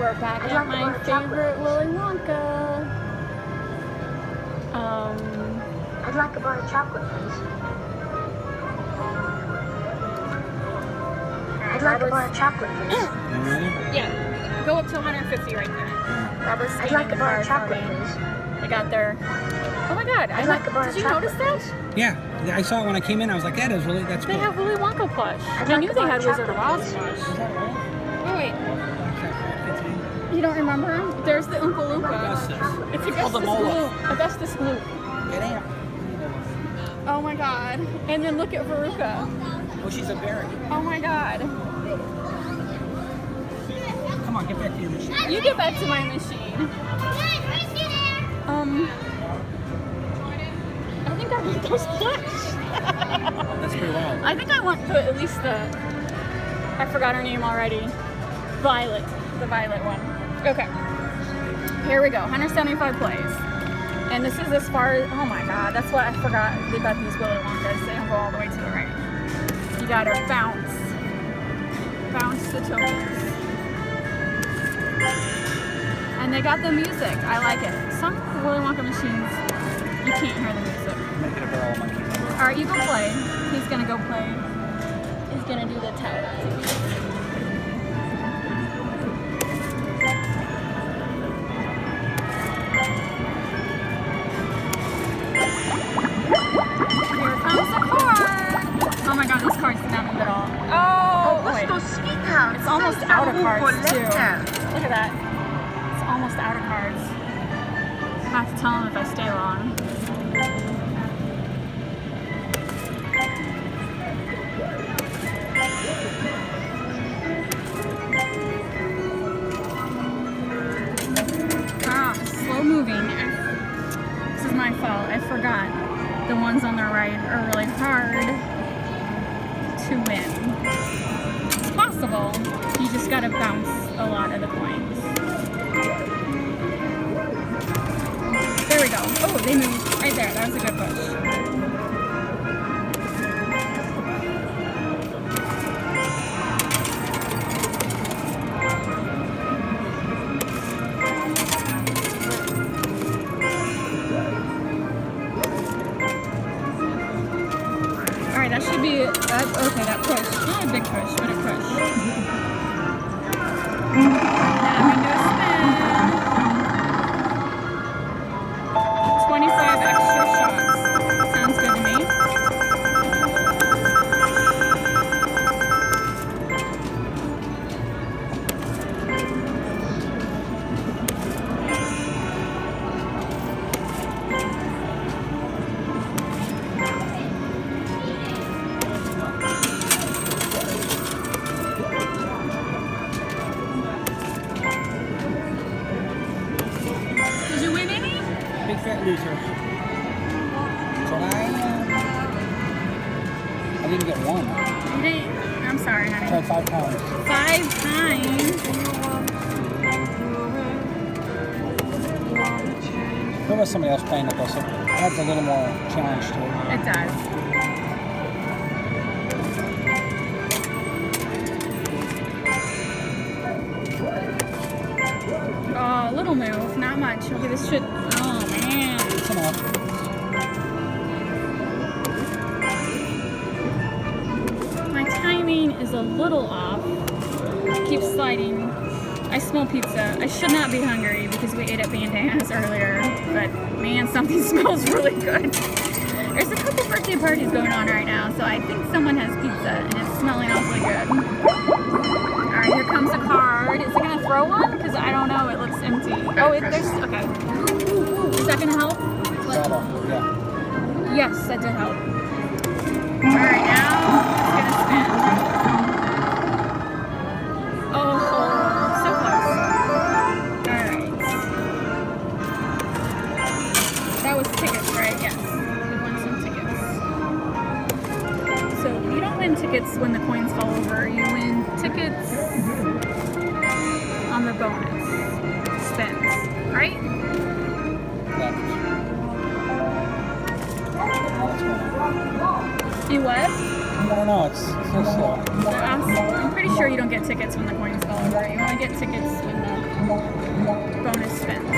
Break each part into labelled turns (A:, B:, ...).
A: we're back at my favorite Willy Wonka.
B: I'd like a bar of chocolate, please. I'd like a bar of chocolate, please.
A: Yeah, go up to 150 right there. Robert's
B: I'd like a bar of chocolate, please.
A: They got their... Oh my god,
B: I'd like a bar of
A: did you notice that?
C: Yeah, I saw it when I came in. I was like, that's cool.
A: They have Willy Wonka plush. I knew they had Wizard of Oz plush. Oh wait. You don't remember him? There's the Oompa Loompa. It's Augustus Gloop. Augustus Gloop. Oh my god. And then look at Veruca.
C: Oh, she's a berry.
A: Oh my god.
C: Come on, get back to your machine.
A: You get back to my machine. I think I want those plush.
C: That's pretty wild.
A: I think I want at least the... I forgot her name already. Violet. The violet one. Okay. Here we go. 175 plays. And this is as far as... Oh my god. That's what I forgot about these Willy Wonkas. They don't go all the way to the right. You gotta bounce. Bounce the tokens. And they got the music. I like it. Some Willy Wonka machines, you can't hear the music.
C: Make it a barrel monkey.
A: Alright, you go play. He's gonna go play. He's gonna do the tap. Here comes the card. Oh my god, this card's not in at all. Oh, wait. It's almost out of cards too. Look at that. It's almost out of cards. I have to tell him if I stay long. Slow moving. This is my fault. I forgot. The ones on the right are really hard to win. It's possible. You just gotta bounce a lot of the coins. There we go. Oh, they moved right there. That was a good push. That should be, okay, that push. Not a big push, but a push. Having to spin. 25 extra shots. Sounds good to me.
C: Big fat loser. So I didn't get one.
A: You didn't, I'm sorry, honey.
C: I tried 5 times.
A: 5 times?
C: If there was somebody else playing with us, it adds a little more challenge to it.
A: It does. Oh, little move, not much. Okay, this should. Oh man.
C: It's enough.
A: My timing is a little off. Keep sliding. I smell pizza. I should not be hungry because we ate at Bandana's earlier, but man, something smells really good. There's a couple birthday parties going on right now, so I think someone has pizza and it's smelling awfully good. Alright, here comes a card. Is it going to throw one? Because I don't know, it looks empty. Oh, there's, okay. Is that going to help?
C: Yeah.
A: Yes, that did help. Alright, now it's going to spin. Oh, so close. Alright. That was tickets, right? Yes. We won some tickets. So you don't win tickets when the coins fall over. You win tickets on the bonus spins, right? You what?
C: I don't know, it's so slow.
A: I'm pretty pretty sure you don't get tickets when the coins fall over. You only get tickets when the bonus spins.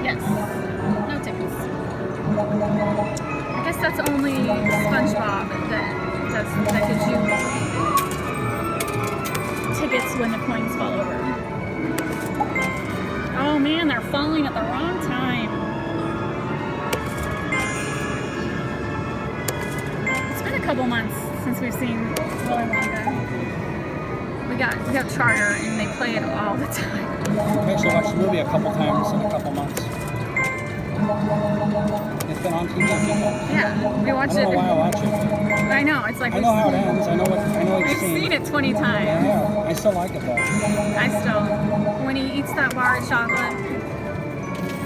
A: Yes. No tickets. I guess that's only SpongeBob that gives you tickets when the coins fall over. Oh man, they're falling at the wrong time. It's been a couple months since we've seen Willy Wonka. We have Charter and they play it all the time.
C: I've actually watched the movie a couple times in a couple months. It's been on TV before.
A: Yeah, we watched
C: I don't know why I watch it.
A: I know, it's like
C: I know how it ends. I know what
A: we've seen it 20 times.
C: Yeah, I still like it though.
A: I still, when he eats that bar of chocolate,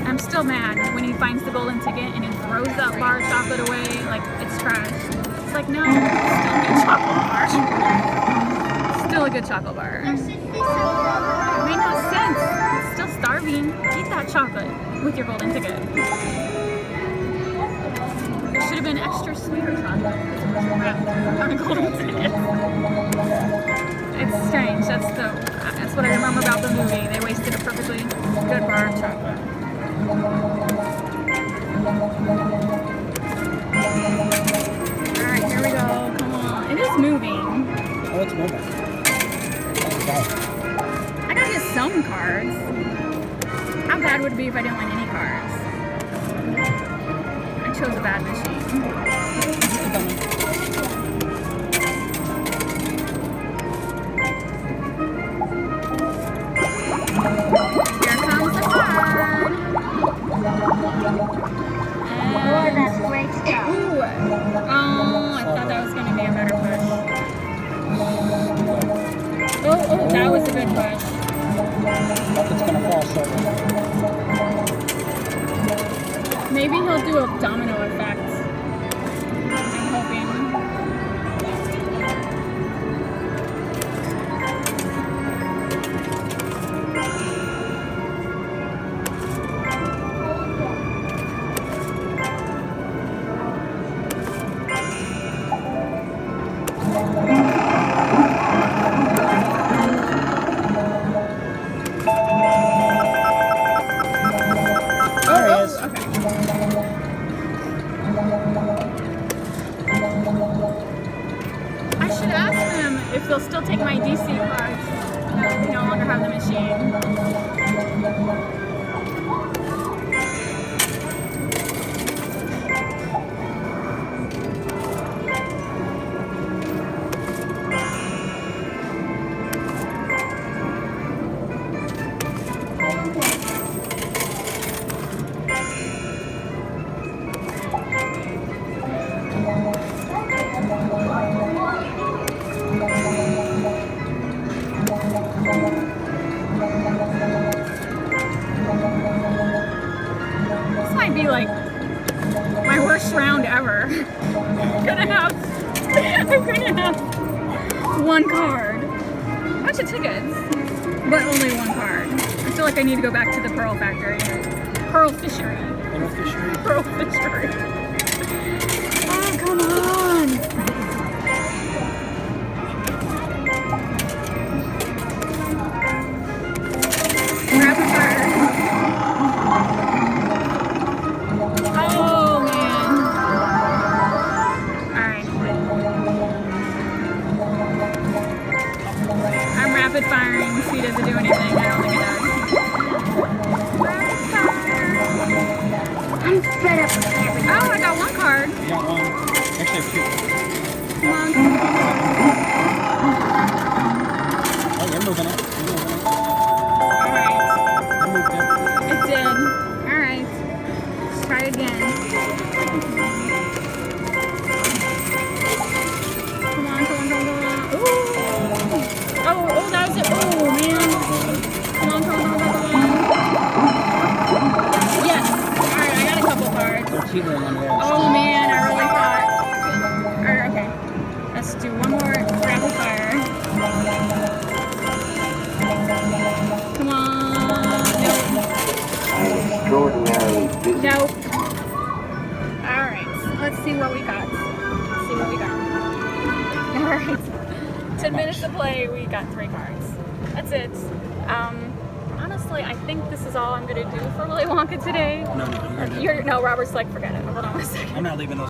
A: I'm still mad when he finds the golden ticket and he throws that bar of chocolate away like it's trash. It's like, no, it's still a good chocolate bar. Still a good chocolate bar. It made no sense. He's still starving. Eat that chocolate with your golden ticket. It should have been extra sweeter chocolate because it was wrapped on a golden ticket. It's strange. That's what I remember about the movie. They wasted a perfectly good bar of chocolate. Alright, here we go. Come on. It is moving.
C: Oh, it's moving.
A: I gotta get some cards. How bad would it be if I didn't win any cards? I chose a bad machine. Here comes the card.
B: Boy, that's great stuff.
A: Ooh. Oh, I thought that was going to be a better push. Oh, that was a good push.
C: Nothing's gonna fall short.
A: Maybe he'll do a domino effect. I'm hoping. If they'll still take my DC cards, we no longer have the machine. This might be like my worst round ever. I'm gonna have one card. A bunch of tickets, but only one card. I feel like I need to go back to the Pearl Factory. Pearl Fishery. Pearl Fishery. Oh, come on! Rapid fire. Oh, man. Alright. I'm rapid firing. See, does it do anything? I don't think it does. Rapid fire.
B: I'm fed up with everything.
A: Oh, I got one card.
C: You got one. Actually, two.
A: Come on.
C: Oh, you're moving it.
A: Alright.
C: You moved it.
A: It did. Alright. Let's try again. Come on. Ooh. Oh, that was it. Oh, man. Come on. Yes. Alright, I got a couple cards.
C: They're teetering on there.
A: Oh, man. I really thought. Alright, okay. Let's do one more. let's see what we got. Let's see what we got. All right. 10 minutes to play, we got 3 cards. That's it. Honestly, I think this is all I'm going to do for Willy Wonka today.
C: No, you're
A: No, Robert's like, forget it. Hold on one second.
C: I'm not leaving those